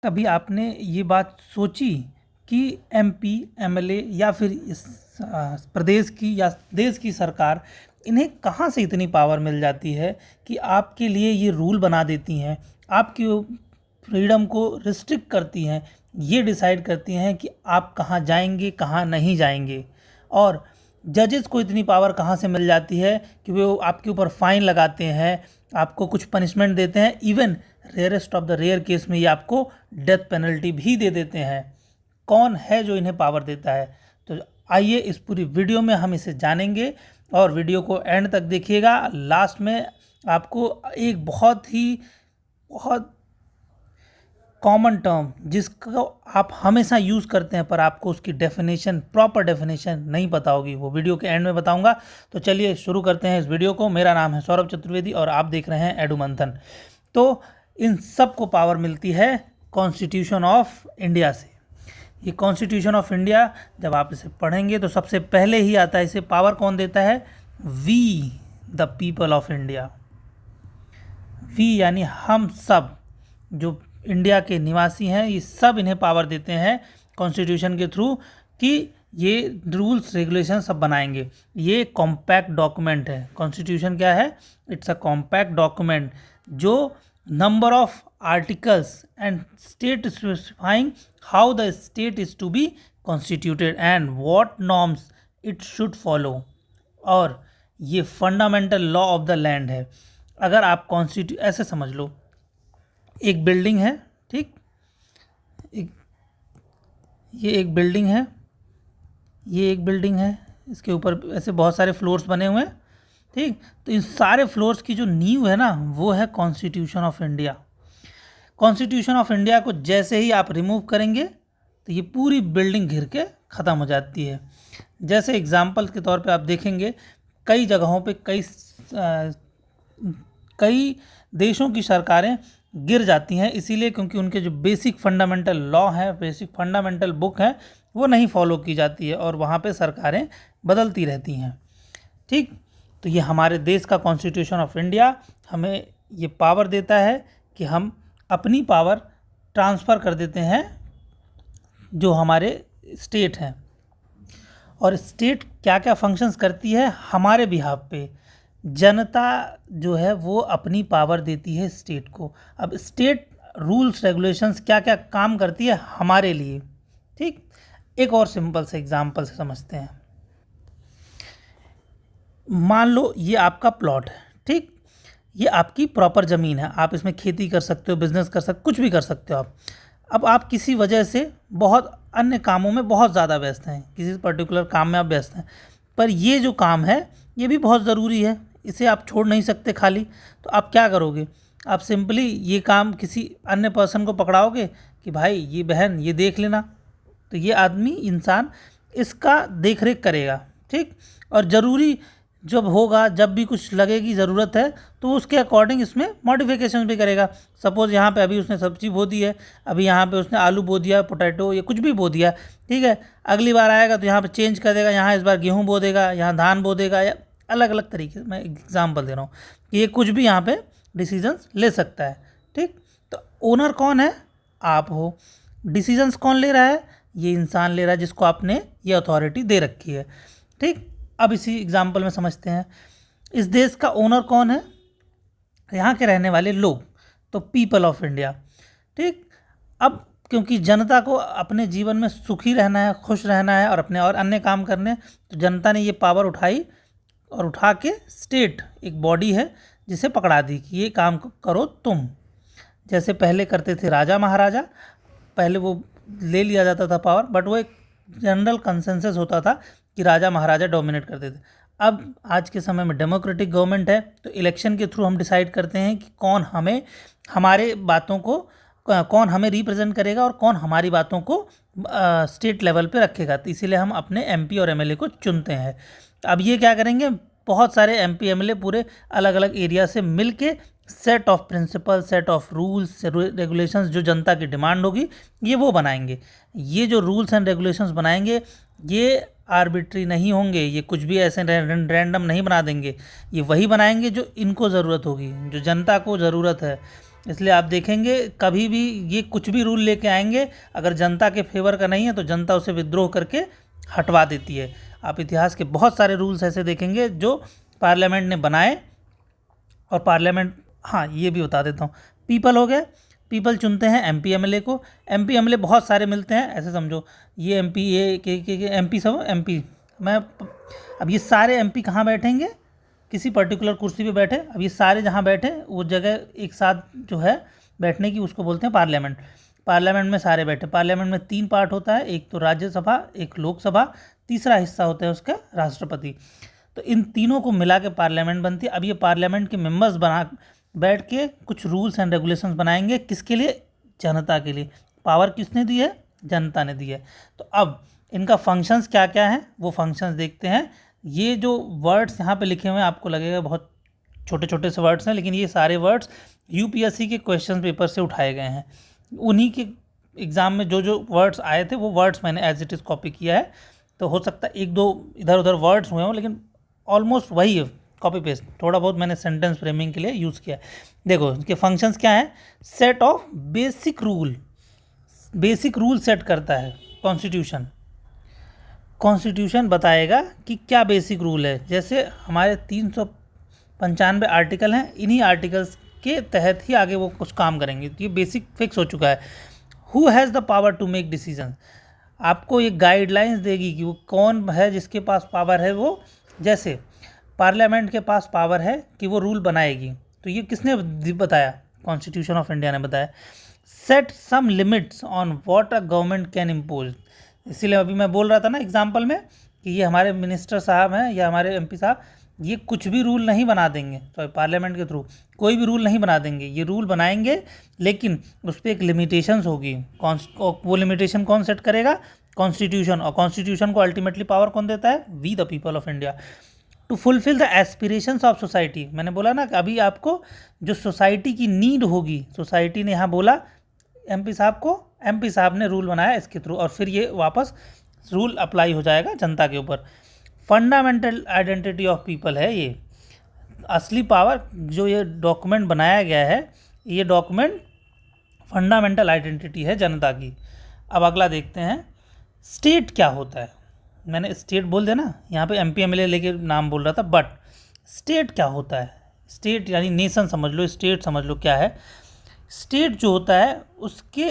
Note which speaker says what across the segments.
Speaker 1: कभी आपने ये बात सोची कि एमपी, एमएलए या फिर इस प्रदेश की या देश की सरकार, इन्हें कहाँ से इतनी पावर मिल जाती है कि आपके लिए ये रूल बना देती हैं, आपकी फ्रीडम को रिस्ट्रिक्ट करती हैं, ये डिसाइड करती हैं कि आप कहाँ जाएंगे कहाँ नहीं जाएंगे। और जजेस को इतनी पावर कहाँ से मिल जाती है कि वो आपके ऊपर फाइन लगाते हैं, आपको कुछ पनिशमेंट देते हैं, even rarest of the rare case में ये आपको डेथ पेनल्टी भी दे देते हैं। कौन है जो इन्हें पावर देता है? तो आइए इस पूरी वीडियो में हम इसे जानेंगे और वीडियो को एंड तक देखिएगा। लास्ट में आपको एक बहुत कॉमन टर्म जिसको आप हमेशा यूज़ करते हैं पर आपको उसकी डेफिनेशन, प्रॉपर डेफिनेशन नहीं पता होगी, वो वीडियो के एंड में बताऊंगा। तो चलिए शुरू करते हैं इस वीडियो को। मेरा नाम है सौरभ चतुर्वेदी और आप देख रहे हैं एडू मंथन। तो इन सब को पावर मिलती है कॉन्स्टिट्यूशन ऑफ इंडिया से। ये कॉन्स्टिट्यूशन ऑफ इंडिया जब आप इसे पढ़ेंगे तो सबसे पहले ही आता है, इसे पावर कौन देता है? We the people of India. We यानी हम सब जो इंडिया के निवासी हैं, ये सब इन्हें पावर देते हैं कॉन्स्टिट्यूशन के थ्रू कि ये रूल्स रेगुलेशन सब बनाएंगे। ये कॉम्पैक्ट डॉक्यूमेंट है। कॉन्स्टिट्यूशन क्या है? इट्स अ कॉम्पैक्ट डॉक्यूमेंट जो number of articles and state specifying how the state is to be constituted and what norms it should follow. और ये fundamental law of the land है। अगर आप ऐसे समझ लो, एक बिल्डिंग है, ठीक, एक ये एक बिल्डिंग है, ये एक बिल्डिंग है, इसके ऊपर ऐसे बहुत सारे फ्लोर्स बने हुए हैं, ठीक। तो इन सारे फ्लोर्स की जो नींव है ना, वो है constitution of India. Constitution of India को जैसे ही आप रिमूव करेंगे तो ये पूरी बिल्डिंग घिर के ख़त्म हो जाती है। जैसे एग्जाम्पल के तौर पे आप देखेंगे, कई जगहों पे कई देशों की सरकारें गिर जाती हैं, इसीलिए क्योंकि उनके जो बेसिक फंडामेंटल लॉ है, बेसिक फंडामेंटल बुक है, वो नहीं फॉलो की जाती है और वहाँ पे सरकारें बदलती रहती हैं, ठीक। तो ये हमारे देश का कॉन्स्टिट्यूशन ऑफ इंडिया हमें ये पावर देता है कि हम अपनी पावर ट्रांसफ़र कर देते हैं जो हमारे स्टेट हैं। और स्टेट क्या क्या फंक्शंस करती है हमारे बिहाफ पे, जनता जो है वो अपनी पावर देती है स्टेट को। अब स्टेट रूल्स रेगुलेशंस क्या क्या काम करती है हमारे लिए, ठीक। एक और सिंपल से एग्जांपल से समझते हैं। मान लो ये आपका प्लॉट है, ठीक, ये आपकी प्रॉपर ज़मीन है, आप इसमें खेती कर सकते हो, बिजनेस कर सकते, कुछ भी कर सकते हो आप। अब आप किसी वजह से बहुत अन्य कामों में बहुत ज़्यादा व्यस्त हैं, किसी पर्टिकुलर काम में आप व्यस्त हैं, पर ये जो काम है ये भी बहुत ज़रूरी है, इसे आप छोड़ नहीं सकते खाली। तो आप क्या करोगे? आप सिंपली ये काम किसी अन्य पर्सन को पकड़ाओगे कि भाई ये बहन ये देख लेना, तो ये आदमी इंसान इसका देख रेख करेगा, ठीक। और ज़रूरी जब होगा, जब भी कुछ लगेगी ज़रूरत है, तो उसके अकॉर्डिंग इसमें मॉडिफिकेशन भी करेगा। सपोज़ यहाँ पे अभी उसने सब्ज़ी बो दी है, अभी यहाँ पे उसने आलू बो दिया, पोटैटो या कुछ भी बो दिया, ठीक है। अगली बार आएगा तो यहाँ पे चेंज कर देगा, यहाँ इस बार गेहूँ बो देगा, यहाँ धान बो देगा, या अलग अलग तरीके से मैं एग्जाम्पल दे रहा हूँ कि ये कुछ भी यहाँ पे डिसीजंस ले सकता है, ठीक। तो ओनर कौन है? आप हो। डिसीजंस कौन ले रहा है? ये इंसान ले रहा है जिसको आपने ये अथॉरिटी दे रखी है, ठीक। अब इसी एग्जाम्पल में समझते हैं, इस देश का ओनर कौन है? यहाँ के रहने वाले लोग, तो पीपल ऑफ इंडिया, ठीक। अब क्योंकि जनता को अपने जीवन में सुखी रहना है, खुश रहना है और अपने और अन्य काम करने, तो जनता ने ये पावर उठाई और उठा के स्टेट, एक बॉडी है, जिसे पकड़ा दी कि ये काम करो तुम। जैसे पहले करते थे राजा महाराजा, पहले वो ले लिया जाता था पावर, बट वो एक जनरल कंसेंसस होता था कि राजा महाराजा डोमिनेट करते थे। अब आज के समय में डेमोक्रेटिक गवर्नमेंट है, तो इलेक्शन के थ्रू हम डिसाइड करते हैं कि कौन हमें हमारे बातों को कौन हमें रिप्रेजेंट करेगा और कौन हमारी बातों को स्टेट लेवल पे रखेगा। तो इसीलिए हम अपने एमपी और एमएलए को चुनते हैं। अब ये क्या करेंगे? बहुत सारे एमपी एमएलए पूरे अलग अलग एरिया से मिल के set of principle, set of rules regulations जो जनता की डिमांड होगी ये वो बनाएंगे। ये जो रूल्स एंड रेगुलेशंस बनाएंगे ये आर्बिट्री नहीं होंगे, ये कुछ भी ऐसे रैंडम नहीं बना देंगे, ये वही बनाएंगे जो इनको ज़रूरत होगी, जो जनता को ज़रूरत है। इसलिए आप देखेंगे कभी भी ये कुछ भी रूल लेके आएंगे, अगर जनता के फेवर का नहीं है तो जनता उसे विद्रोह करके हटवा देती है। आप इतिहास के बहुत सारे रूल्स ऐसे देखेंगे जो पार्लियामेंट ने बनाए, और पार्लियामेंट, हाँ ये भी बता देता हूँ, पीपल हो गया, पीपल चुनते हैं एमपी एमएलए को। एमपी एमएलए बहुत सारे मिलते हैं, ऐसे समझो ये एमपी, ये के एमपी, सब एमपी। मैं अब ये सारे एमपी कहाँ बैठेंगे, किसी पर्टिकुलर कुर्सी पे बैठे। अब ये सारे जहाँ बैठे वो जगह एक साथ जो है बैठने की, उसको बोलते हैं पार्लियामेंट। पार्लियामेंट में सारे बैठे। पार्लियामेंट में 3 पार्ट होता है, एक तो राज्यसभा, एक लोकसभा, तीसरा हिस्सा होता है उसका राष्ट्रपति। तो इन तीनों को मिला के पार्लियामेंट बनती है। अब ये पार्लियामेंट के मेंबर्स बना बैठ के कुछ रूल्स एंड रेगुलेशंस बनाएंगे, किसके लिए, जनता के लिए। पावर किसने दी है, जनता ने दी है। तो अब इनका फंक्शंस क्या क्या है वो फंक्शंस देखते हैं। ये जो वर्ड्स यहाँ पे लिखे हुए हैं आपको लगेगा बहुत छोटे छोटे से वर्ड्स हैं, लेकिन ये सारे वर्ड्स यूपीएससी के क्वेश्चन पेपर से उठाए गए हैं। उन्हीं के एग्ज़ाम में जो जो वर्ड्स आए थे वो वर्ड्स मैंने एज इट इज़ कॉपी किया है। तो हो सकता है 1-2 इधर उधर वर्ड्स हुए हों, लेकिन ऑलमोस्ट वही है, कॉपी पेस्ट। थोड़ा बहुत मैंने सेंटेंस फ्रेमिंग के लिए यूज़ किया है। देखो इनके फंक्शंस क्या हैं। Set of basic rule, basic rule set करता है कॉन्स्टिट्यूशन। कॉन्स्टिट्यूशन बताएगा कि क्या बेसिक रूल है। जैसे हमारे 395 आर्टिकल हैं, इन्हीं आर्टिकल्स के तहत ही आगे वो कुछ काम करेंगे। तो ये बेसिक फिक्स हो चुका है। Who has the power to make decision, आपको ये गाइडलाइंस देगी कि वो कौन है जिसके पास पावर है। वो जैसे पार्लियामेंट के पास पावर है कि वो रूल बनाएगी, तो ये किसने बताया, कॉन्स्टिट्यूशन ऑफ इंडिया ने बताया। Set some limits on what a government can impose, इसीलिए अभी मैं बोल रहा था ना एग्जाम्पल में कि ये हमारे मिनिस्टर साहब हैं या हमारे एमपी साहब, ये कुछ भी रूल नहीं बना देंगे। तो पार्लियामेंट के थ्रू कोई भी रूल नहीं बना देंगे, ये रूल बनाएंगे लेकिन उस पर एक लिमिटेशंस होगी। वो लिमिटेशन कौन सेट करेगा, कॉन्स्टिट्यूशन। और कॉन्स्टिट्यूशन को अल्टीमेटली पावर कौन देता है, we the people of India. To fulfil the aspirations of society, मैंने बोला ना कि अभी आपको जो सोसाइटी की नीड होगी, सोसाइटी ने यहाँ बोला एमपी साहब को, एमपी साहब ने रूल बनाया इसके थ्रू, और फिर ये वापस रूल अप्लाई हो जाएगा जनता के ऊपर। फंडामेंटल आइडेंटिटी ऑफ पीपल है ये असली पावर। जो ये डॉक्यूमेंट बनाया गया है, ये डॉक्यूमेंट फंडामेंटल आइडेंटिटी है जनता की। अब अगला देखते हैं, स्टेट क्या होता है। मैंने स्टेट बोल दिया ना, यहाँ पे एमपी एमएलए लेके नाम बोल रहा था, बट स्टेट क्या होता है। स्टेट यानी नेशन समझ लो, स्टेट समझ लो क्या है। स्टेट जो होता है उसके,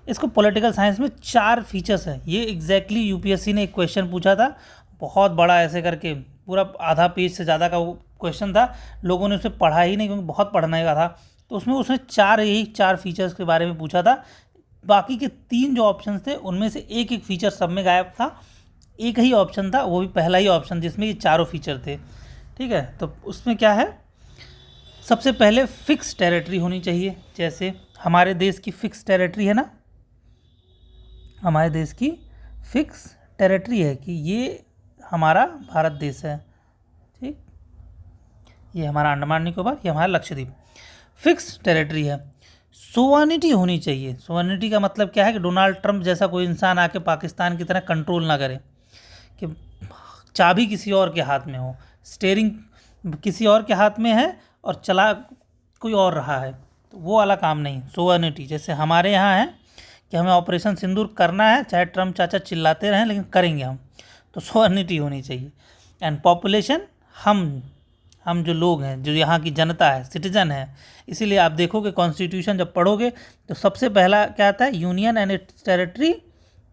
Speaker 1: इसको पॉलिटिकल साइंस में 4 फीचर्स हैं। ये एग्जैक्टली यूपीएससी ने एक क्वेश्चन पूछा था, बहुत बड़ा ऐसे करके, पूरा आधा पेज से ज़्यादा का वो क्वेश्चन था। लोगों ने उसे पढ़ा ही नहीं क्योंकि बहुत पढ़ने का था। तो उसमें उसने 4 फीचर्स के बारे में पूछा था। बाकी के 3 जो ऑप्शन थे उनमें से एक एक फीचर सब में गायब था। एक ही ऑप्शन था, वो भी पहला ही ऑप्शन जिसमें ये 4 फीचर थे। ठीक है, तो उसमें क्या है, सबसे पहले फिक्स टेरिटरी होनी चाहिए। जैसे हमारे देश की फिक्स टेरिटरी है ना, हमारे देश की फिक्स टेरिटरी है कि ये हमारा भारत देश है। ठीक, ये हमारा अंडमान निकोबार, ये हमारा लक्षद्वीप, फिक्स टेरिटरी है। सोवर्निटी होनी चाहिए। सोवर्निटी का मतलब क्या है कि डोनाल्ड ट्रंप जैसा कोई इंसान आके पाकिस्तान की तरह कंट्रोल ना करे, कि चाबी किसी और के हाथ में हो, स्टीयरिंग किसी और के हाथ में है और चला कोई और रहा है, तो वो वाला काम नहीं। सोवर्निटी जैसे हमारे यहाँ है कि हमें ऑपरेशन सिंदूर करना है, चाहे ट्रंप चाचा चिल्लाते रहें लेकिन करेंगे हम, तो सोवर्निटी होनी चाहिए। एंड पॉपुलेशन, हम जो लोग हैं, जो यहाँ की जनता है, सिटीजन है। इसीलिए आप देखोगे कॉन्स्टिट्यूशन जब पढ़ोगे तो सबसे पहला क्या आता है, यूनियन एंड इट्स टेरिटरी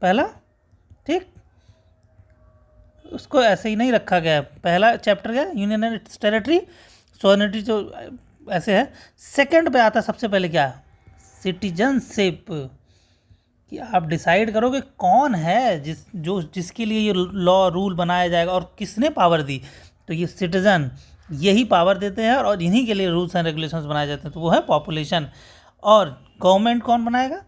Speaker 1: पहला। ठीक, उसको ऐसे ही नहीं रखा गया है, पहला चैप्टर क्या है, union and it's territory. Sovereignty जो ऐसे है। सेकंड पे आता है सबसे पहले क्या, सिटीजनशिप, कि आप डिसाइड करोगे कौन है जिसके लिए ये लॉ रूल बनाया जाएगा और किसने पावर दी। तो ये सिटीजन यही पावर देते हैं और इन्हीं के लिए रूल्स एंड रेगुलेशंस बनाए जाते हैं, तो वो है पॉपुलेशन। और गवर्नमेंट कौन बनाएगा,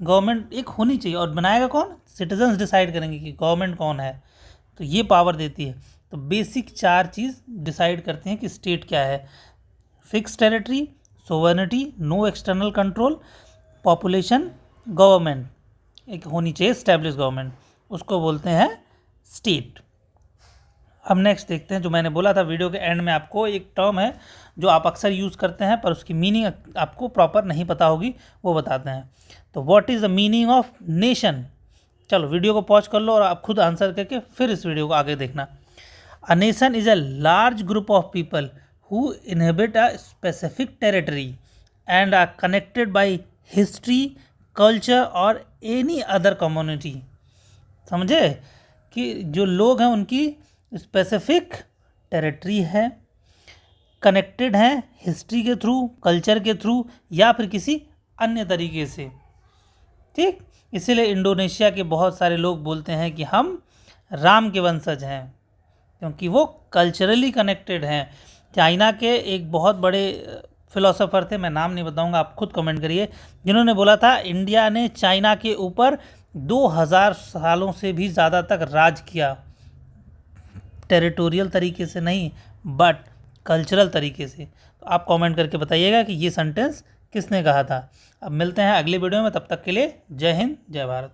Speaker 1: गवर्नमेंट एक होनी चाहिए, और बनाएगा कौन, सिटीजन्स डिसाइड करेंगे कि गवर्नमेंट कौन है, तो ये पावर देती है। तो बेसिक 4 चीज़ डिसाइड करते हैं कि स्टेट क्या है, fix territory, sovereignty, no external control, population, government एक होनी चाहिए, एस्टैब्लिश गवर्नमेंट, उसको बोलते हैं स्टेट। अब नेक्स्ट देखते हैं, जो मैंने बोला था वीडियो के एंड में, आपको एक टर्म है जो आप अक्सर यूज़ करते हैं पर उसकी मीनिंग आपको प्रॉपर नहीं पता होगी, वो बताते हैं। तो what is the meaning of nation? चलो वीडियो को पॉज कर लो और आप खुद आंसर करके फिर इस वीडियो को आगे देखना। A nation is a large group of people who inhabit a specific territory and are connected by history, culture और एनी अदर कम्युनिटी। समझे कि जो लोग हैं उनकी स्पेसिफिक टेरिटरी है, कनेक्टेड हैं हिस्ट्री के थ्रू, कल्चर के थ्रू या फिर किसी अन्य तरीके से। ठीक, इसीलिए इंडोनेशिया के बहुत सारे लोग बोलते हैं कि हम राम के वंशज हैं, क्योंकि वो कल्चरली कनेक्टेड हैं। चाइना के एक बहुत बड़े फिलोसोफर थे, मैं नाम नहीं बताऊंगा, आप खुद कमेंट करिए, जिन्होंने बोला था इंडिया ने चाइना के ऊपर 2000 सालों से भी ज़्यादा तक राज किया, टेरिटोरियल तरीके से नहीं बट कल्चरल तरीके से। तो आप कमेंट करके बताइएगा कि ये सेंटेंस किसने कहा था। अब मिलते हैं अगले वीडियो में, तब तक के लिए जय हिंद जय भारत।